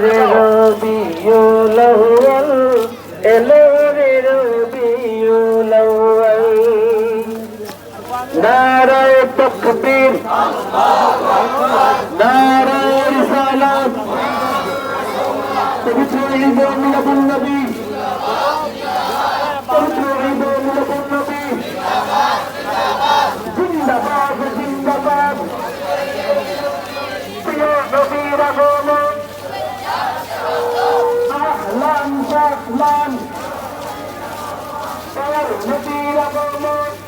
রে রবিউল আউয়াল এলো রে রবিউল আউয়াল নারায়ে তাকবীর নারায়ে রিসালাত পবিত্র ঈদ মিলাদুন নবী পবিত্র ঈদ মিলাদুন নবী জিন্দাবাদ জিন্দাবাদ প্রিয় নবীর আগমন আহলান সাহলান প্রিয় নবীর আগমন